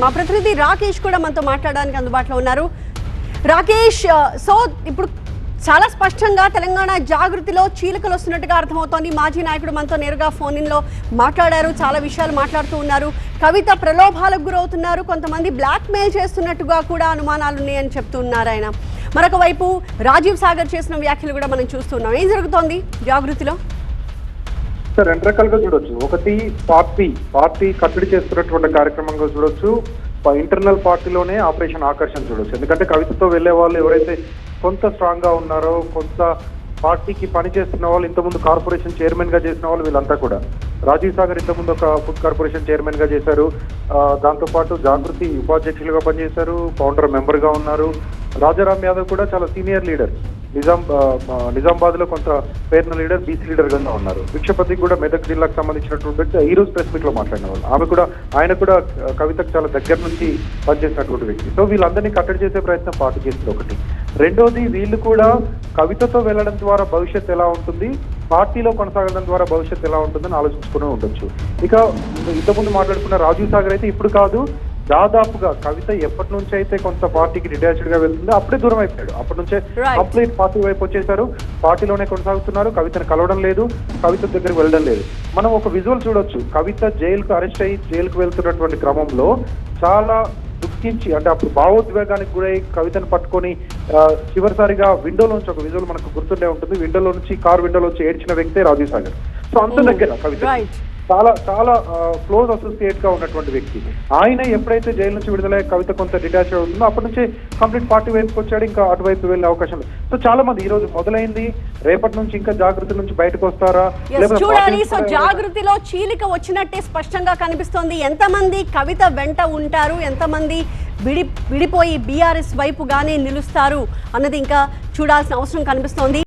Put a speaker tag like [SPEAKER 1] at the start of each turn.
[SPEAKER 1] మా ప్రతినిధి రాకేష్ కూడా మనతో మాట్లాడడానికి అందుబాటులో ఉన్నారు. రాకేష్, సో ఇప్పుడు చాలా స్పష్టంగా తెలంగాణ జాగృతిలో చీలికలు వస్తున్నట్టుగా అర్థమవుతోంది. మాజీ నాయకుడు మనతో నేరుగా ఫోన్ ఇన్లో మాట్లాడారు, చాలా విషయాలు మాట్లాడుతూ ఉన్నారు. కవిత ప్రలోభాలకు గురవుతున్నారు, కొంతమంది బ్లాక్ మెయిల్ చేస్తున్నట్టుగా కూడా అనుమానాలు ఉన్నాయని చెప్తున్నారు ఆయన. మరొక వైపు రాజీవ్ సాగర్ చేసిన వ్యాఖ్యలు కూడా మనం చూస్తున్నాం. ఏం జరుగుతోంది జాగృతిలో?
[SPEAKER 2] రెండు రకాలుగా చూడొచ్చు. ఒకటి పార్టీ కట్టడి చేస్తున్నటువంటి కార్యక్రమంగా చూడొచ్చు. ఇంటర్నల్ పార్టీలోనే ఆపరేషన్ ఆకర్షణ చూడొచ్చు. ఎందుకంటే కవితతో వెళ్లే వాళ్ళు ఎవరైతే కొంత స్ట్రాంగ్ గా ఉన్నారో, కొంత పార్టీకి పని చేస్తున్న వాళ్ళు, ఇంతకుముందు కార్పొరేషన్ చైర్మన్ గా చేసిన వాళ్ళు, వీళ్ళంతా కూడా రాజీవ్ సాగర్ ఇంతకుముందు ఒక ఫుడ్ కార్పొరేషన్ చైర్మన్ గా చేశారు. దాంతోపాటు జాగృతి ఉపాధ్యక్షులుగా పనిచేశారు, ఫౌండర్ మెంబర్ గా ఉన్నారు. రాజారాం యాదవ్ కూడా చాలా సీనియర్ లీడర్, నిజామాబాద్ లో కొంత పేరున లీడర్, బీసీ లీడర్ గా ఉన్నారు. భిక్షపతి కూడా మెదక్ జిల్లాకు సంబంధించినటువంటి ఈ రోజు ప్రెస్ మీట్ లో మాట్లాడిన వాళ్ళు. ఆయన కూడా కవితకు చాలా దగ్గర నుంచి పనిచేసినటువంటి వ్యక్తి. సో వీళ్ళందరినీ కట్టడి చేసే ప్రయత్నం పార్టీ చేస్తుంది ఒకటి. రెండోది, వీళ్ళు కూడా కవితతో వెళ్లడం ద్వారా భవిష్యత్తు ఎలా ఉంటుంది, పార్టీలో కొనసాగడం ద్వారా భవిష్యత్తు ఎలా ఉంటుందని ఆలోచించుకుని ఉండొచ్చు. ఇక ఇంతకుముందు మాట్లాడుకున్న రాజీవ్ సాగర్ అయితే ఇప్పుడు కాదు, దాదాపుగా కవిత ఎప్పటి నుంచి అయితే కొంత పార్టీకి డిటాచ్డ్ గా వెళ్తుందో అప్పుడే దూరం అయిపోయాడు. అప్పటి నుంచే కంప్లీట్ పార్టీ వైపు వచ్చేసారు, పార్టీలోనే కొనసాగుతున్నారు. కవితను కలవడం లేదు, కవిత దగ్గరికి వెళ్ళడం లేదు. మనం ఒక విజువల్ చూడొచ్చు. కవిత జైలుకు అరెస్ట్ అయ్యి జైలుకు వెళ్తున్నటువంటి క్రమంలో చాలా దుఃఖించి, అంటే అప్పుడు భావోద్వేగానికి గురై కవితను పట్టుకొని చివరిసారిగా విండోలోంచి, ఒక విజువల్ మనకు గుర్తుండే ఉంటుంది, విండోలో నుంచి, కార్ విండోలోంచి ఏడ్చిన వ్యక్తే రాజీవ్ సాగర్. సో అంత దగ్గర కవిత, చాలా చాలా క్లోజ్ అసోసియేట్ గా ఉన్నటువంటి వ్యక్తి. ఆయన ఎప్పుడైతే జైలు నుంచి విడుదలయ్యే కవిత కొంత డిటాచ్ అవుతుందో అప్పటి నుంచి కంప్లీట్ పార్టీ వైపుకి వచ్చాడు. ఇంకా అటువైపు వెళ్ళే అవకాశం లేదు. సో చాలా మంది ఈ రోజు మొదలైంది, రేపటి నుంచి ఇంకా జాగృతి నుంచి బయటకు వస్తారా
[SPEAKER 1] చూడాలి. సో జాగృతిలో చీలిక వచ్చినట్టే స్పష్టంగా కనిపిస్తోంది. ఎంతమంది కవిత వెంట ఉంటారు, ఎంతమంది విడిపోయి బీఆర్ఎస్ వైపుగానే నిలుస్తారు అన్నది ఇంకా చూడాల్సిన అవసరం కనిపిస్తోంది.